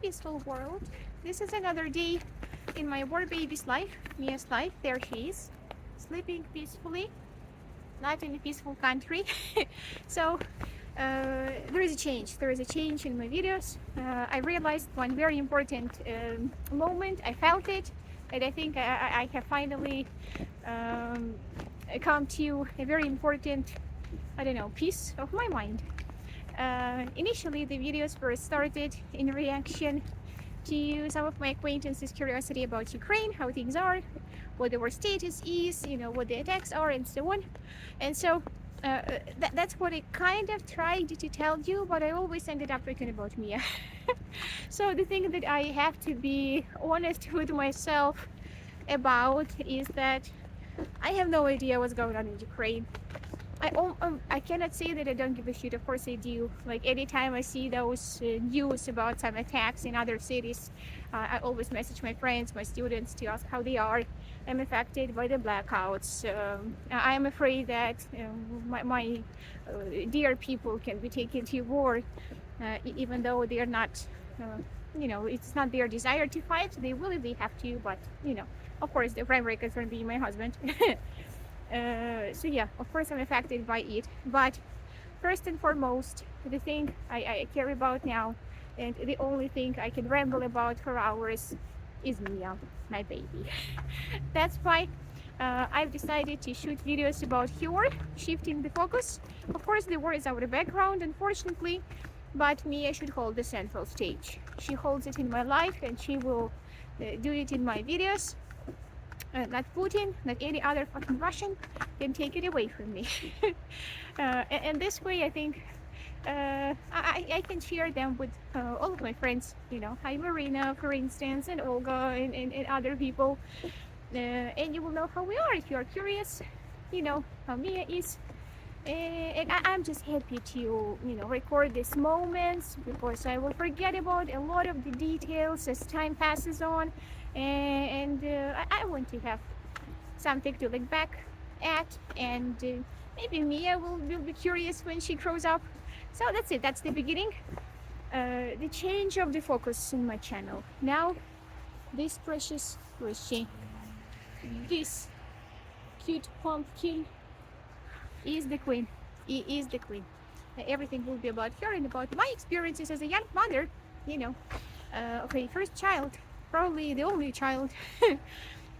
peaceful world. This is another day in my war baby's life, Mia's life. There she is, sleeping peacefully, not in a peaceful country. So there is a change. There is a change in my videos. I realized one very important moment. I felt it, and I think I have finally um, come to a very important, I don't know, piece of my mind. Initially, the videos were started in reaction to some of my acquaintances' curiosity about Ukraine, how things are, what our status is, what the attacks are, and so on. And so that's what I kind of tried to tell you, but I always ended up talking about Mia. So the thing that I have to be honest with myself about is that I have no idea what's going on in Ukraine. I cannot say that I don't give a shit. Of course I do. Like anytime I see those news about some attacks in other cities, I always message my friends, my students to ask how they are. I'm affected by the blackouts. I am afraid that my dear people can be taken to war, even though they are not. It's not their desire to fight. They will if they have to, but of course, the primary concern being my husband. So yeah, of course I'm affected by it, but first and foremost, the thing I care about now, and the only thing I can ramble about for hours, is Mia, my baby. That's why I've decided to shoot videos about her, shifting the focus. Of course, the war is our background, unfortunately, but Mia should hold the central stage. She holds it in my life, and she will do it in my videos. Not Putin, not any other fucking Russian can take it away from me. And this way, I think I can share them with all of my friends. Hi Marina, for instance, and Olga, and other people. And you will know how we are if you are curious. How Mia is. And I'm just happy to record these moments, because I will forget about a lot of the details as time passes on, and I want to have something to look back at, and maybe Mia will be curious when she grows up. So that's it. That's the beginning. The change of the focus in my channel. Now, this precious Rishi, this cute pumpkin, is the queen. He is the queen. Everything will be about her and about my experiences as a young mother. Okay, first child, probably the only child. And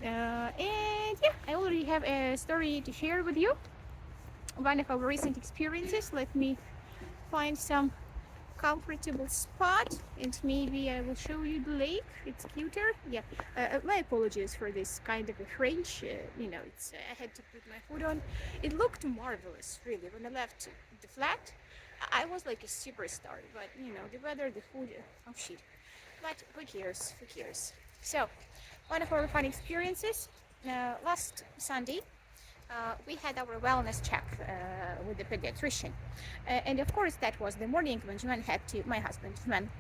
yeah, I already have a story to share with you. One of our recent experiences. Let me find some comfortable spot, and maybe I will show you the lake. It's cuter. Yeah. My apologies for this kind of a French. It's I had to put my food on. It looked marvelous, really. When I left the flat, I was like a superstar. But the weather, the food. Oh shit. But who cares? Who cares? So, one of our fun experiences last Sunday. We had our wellness check with the pediatrician, and of course that was the morning when my husband Juan,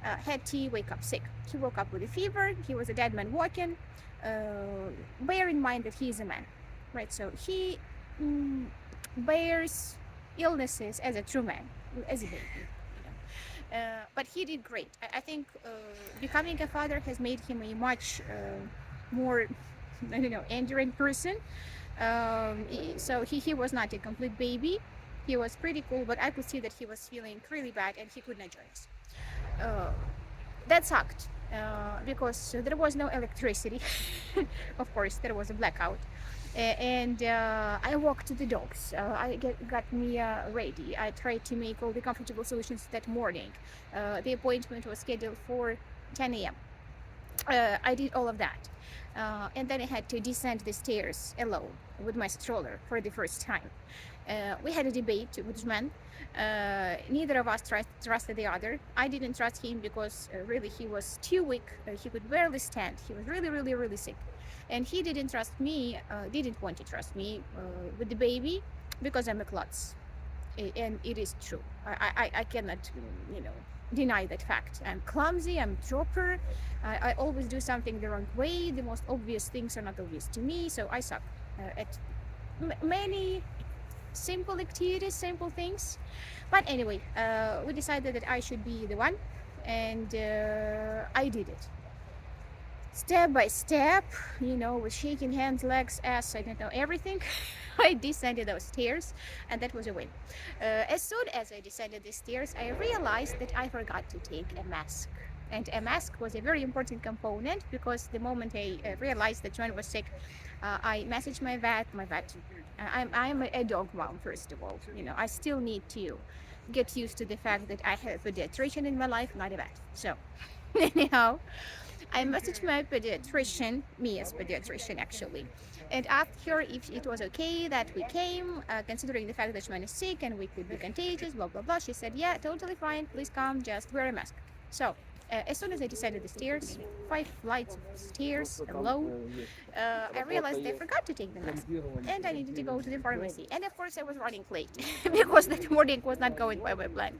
had to wake up sick. He woke up with a fever. He was a dead man walking. Bear in mind that he is a man, right? So he bears illnesses as a true man, as a baby. But he did great. I think becoming a father has made him a much more, enduring person. So he was not a complete baby. He was pretty cool, but I could see that he was feeling really bad and he could not join us. That sucked because there was no electricity. Of course, there was a blackout. And I walked the dogs. I got Mia ready. I tried to make all the comfortable solutions that morning. The appointment was scheduled for 10 a.m. I did all of that. And then I had to descend the stairs alone with my stroller for the first time. We had a debate with Juan. Neither of us trusted the other. I didn't trust him because really he was too weak. He could barely stand. He was really, really, really sick. And he didn't trust me, didn't want to trust me with the baby because I'm a klutz. And it is true. I cannot, deny that fact. I'm clumsy, I'm a dropper, I always do something the wrong way. The most obvious things are not obvious to me, so I suck at many simple activities, simple things. But anyway, we decided that I should be the one, and I did it step by step, with shaking hands, legs, ass, I don't know, everything. I descended those stairs, and that was a win. As soon as I descended the stairs, I realized that I forgot to take a mask. And a mask was a very important component because the moment I realized that Joanne was sick, I messaged my vet. I'm a dog mom, first of all. I still need to get used to the fact that I have a pediatrician in my life, not a vet. So, anyhow, I messaged my pediatrician, Mia's pediatrician actually, and asked her if it was okay that we came, considering the fact that Shman is sick and we could be contagious, blah blah blah. She said, yeah, totally fine, please come, just wear a mask. So, as soon as I descended the stairs, 5 flights of stairs alone, I realized I forgot to take the mask and I needed to go to the pharmacy. And of course, I was running late because that morning was not going by my plan.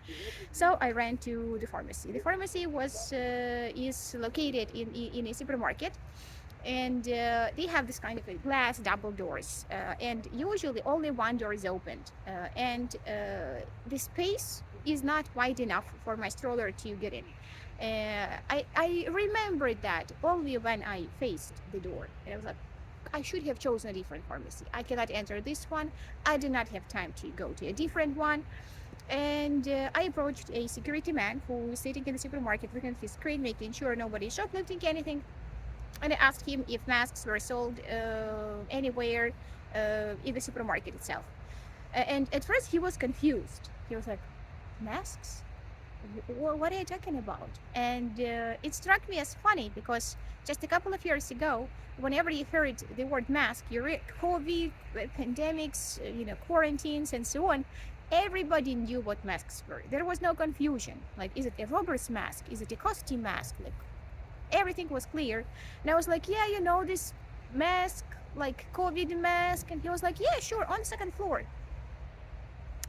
So I ran to the pharmacy. The pharmacy is located in a supermarket, and they have this kind of a glass double doors, and usually only one door is opened, and the space is not wide enough for my stroller to get in. I remembered that only when I faced the door, and I was like, I should have chosen a different pharmacy. I cannot enter this one. I did not have time to go to a different one. And I approached a security man who was sitting in the supermarket looking at his screen, making sure nobody shoplifting anything. And I asked him if masks were sold anywhere in the supermarket itself. And at first he was confused. He was like, masks? What are you talking about? And it struck me as funny because just a couple of years ago, whenever you heard the word mask, you read COVID, pandemics, quarantines, and so on. Everybody knew what masks were. There was no confusion. Like, is it a robber's mask? Is it a costume mask? Like, everything was clear. And I was like, yeah, this mask, like COVID mask. And he was like, yeah, sure, on the second floor.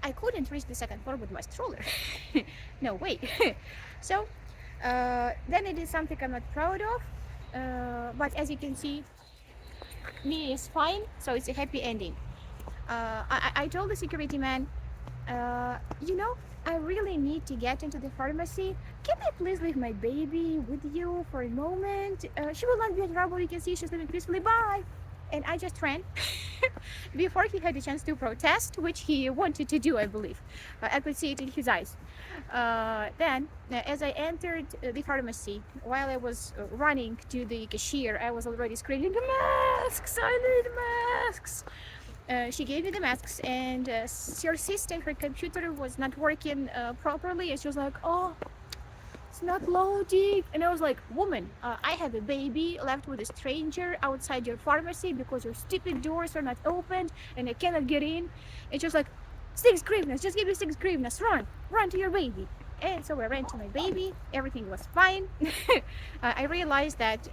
I couldn't reach the second floor with my stroller. No way. So then it is something I'm not proud of. But as you can see, me is fine. So it's a happy ending. I told the security man, I really need to get into the pharmacy. Can I please leave my baby with you for a moment? She will not be in trouble. You can see she's living peacefully. Bye. And I just ran before he had a chance to protest, which he wanted to do, I believe. I could see it in his eyes. Then, as I entered the pharmacy, while I was running to the cashier, I was already screaming, masks! I need masks! She gave me the masks, and her system, her computer was not working properly, and she was like, oh, it's not loading. And I was like, woman, I have a baby left with a stranger outside your pharmacy because your stupid doors are not opened and I cannot get in. And she was like, 6 hryvnias, just give me 6 hryvnias, run to your baby. And so I ran to my baby, everything was fine. I realized that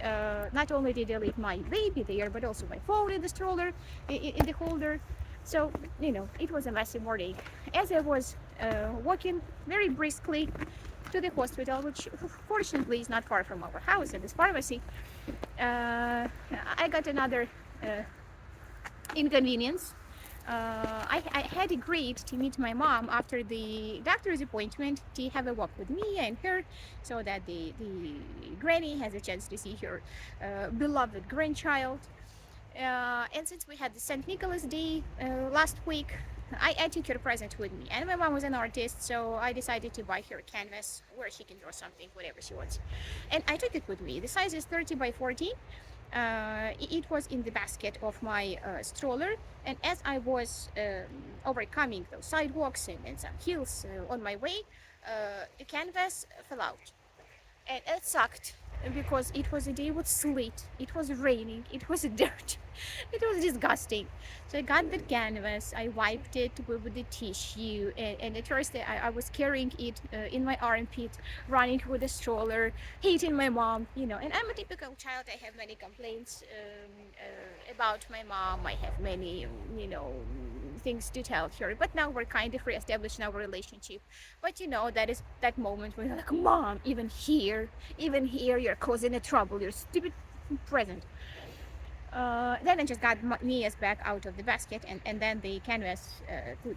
not only did I leave my baby there, but also my phone in the stroller, in the holder. So, it was a messy morning. As I was walking very briskly to the hospital, which fortunately is not far from our house and this pharmacy, I got another inconvenience. I had agreed to meet my mom after the doctor's appointment to have a walk with me and her, so that the granny has a chance to see her beloved grandchild. And since we had the St. Nicholas Day last week, I took her present with me. And my mom was an artist, so I decided to buy her a canvas where she can draw something, whatever she wants. And I took it with me. The size is 30 by 40. It was in the basket of my stroller, and as I was overcoming those sidewalks and some hills on my way, the canvas fell out, and it sucked because it was a day with sleet, it was raining, it was dirt, it was disgusting. So I got the canvas, I wiped it with the tissue, and at first I was carrying it in my armpit, running with a stroller, hating my mom, and I'm a typical child. I have many complaints about my mom. I have many, things to tell her, but now we're kind of re-establishing our relationship. But that is that moment when you're like, mom, even here you're causing a trouble, you're stupid present. Then I just got Mia's back out of the basket, and then the canvas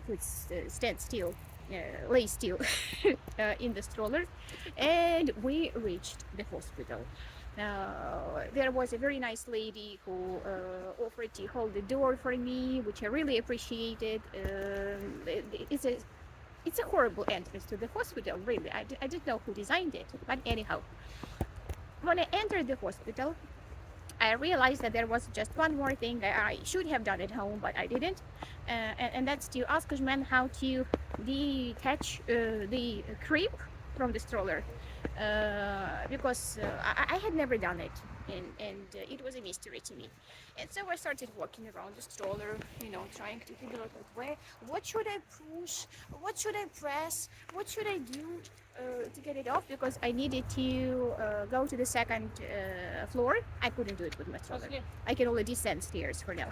could stand still. lay still in the stroller, and we reached the hospital. There was a very nice lady who offered to hold the door for me, which I really appreciated. It's a it's a horrible entrance to the hospital, really. I didn't know who designed it, but anyhow, when I entered the hospital, I realized that there was just one more thing that I should have done at home, but I didn't, and that's to ask Usman how to detach the crib from the stroller, because I had never done it, and it was a mystery to me. And so I started walking around the stroller, trying to figure out what should I push, what should I press, what should I do to get it off, because I needed to go to the second floor. I couldn't do it with my stroller. I can only descend stairs for now.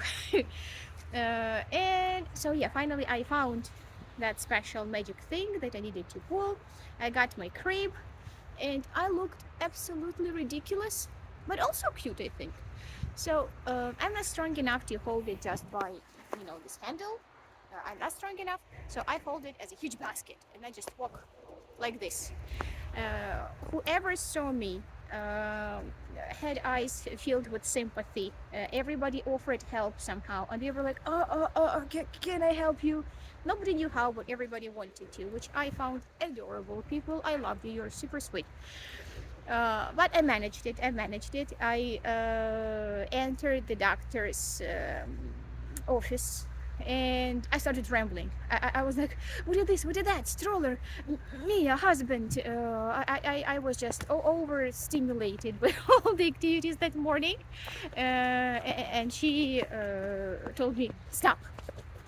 And so yeah, finally I found that special magic thing that I needed to pull. I got my crib, and I looked absolutely ridiculous, but also cute, I think. So I'm not strong enough to hold it just by, this handle. I'm not strong enough, so I hold it as a huge basket, and I just walk like this. Whoever saw me had eyes filled with sympathy. Everybody offered help somehow, and they were like, can I help you? Nobody knew how, but everybody wanted to, which I found adorable. People, I love you. You're super sweet. But I managed it. I entered the doctor's office, and I started rambling. I was like, what did this? What did that? Stroller, me, a husband. I was just overstimulated by all the activities that morning. And she told me, stop.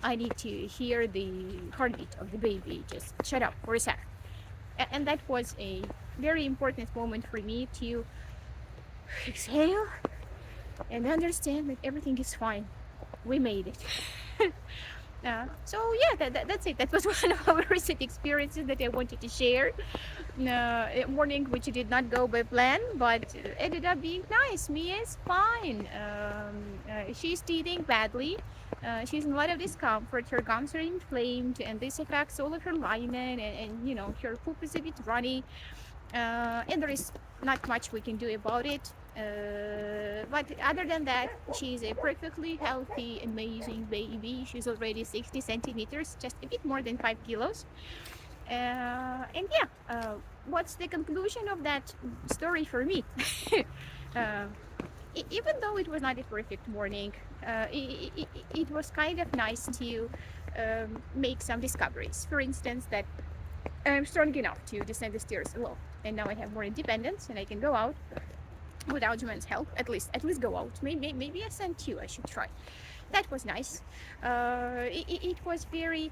I need to hear the heartbeat of the baby. Just shut up for a sec. And that was a very important moment for me to exhale and understand that everything is fine. We made it. So yeah, that's it. That was one of our recent experiences that I wanted to share. A morning which did not go by plan, but ended up being nice. Mia is fine. She's teething badly. She's in a lot of discomfort. Her gums are inflamed, and this affects all of her lining, and her poop is a bit runny. And there is not much we can do about it. But other than that, she's a perfectly healthy, amazing baby. She's already 60 centimeters, just a bit more than 5 kilos. And yeah, what's the conclusion of that story for me? uh, Even though it was not a perfect morning, it was kind of nice to make some discoveries. For instance, that I'm strong enough to descend the stairs alone, and now I have more independence, and I can go out without Juman's help. At least go out. Maybe ascend too. I should try. That was nice. It was very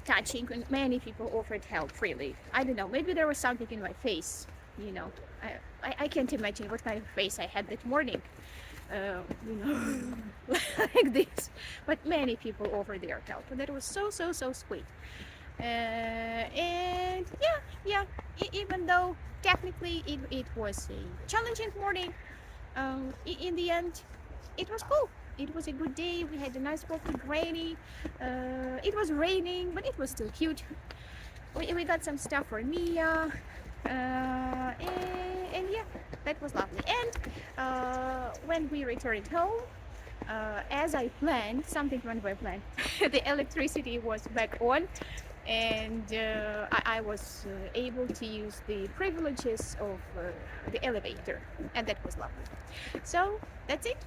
touching, and many people offered help. Really, I don't know. Maybe there was something in my face. I can't imagine what kind of face I had that morning. Like this. But many people offered their help, and that was so sweet. And yeah, even though technically it was a challenging morning, in the end, it was cool. It was a good day. We had a nice walk with Granny. It was raining, but it was still cute. We got some stuff for Mia. And yeah, that was lovely. And when we returned home, as I planned, something went by plan. The electricity was back on, and I was able to use the privileges of the elevator, and that was lovely. So that's it.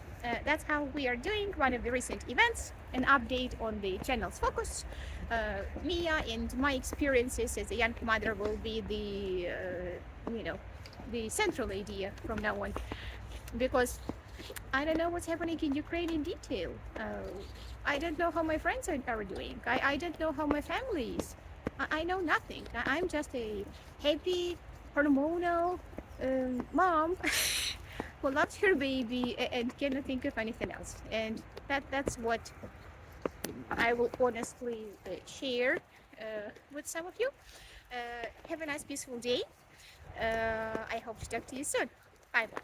That's how we are doing one of the recent events, an update on the channel's focus. Mia and my experiences as a young mother will be the central idea from now on, because I don't know what's happening in Ukraine in detail. I don't know how my friends are doing. I don't know how my family is. I know nothing. I'm just a happy, hormonal mom who loves her baby and cannot think of anything else. And that's what I will honestly share with some of you. Have a nice, peaceful day. I hope to talk to you soon. Bye bye.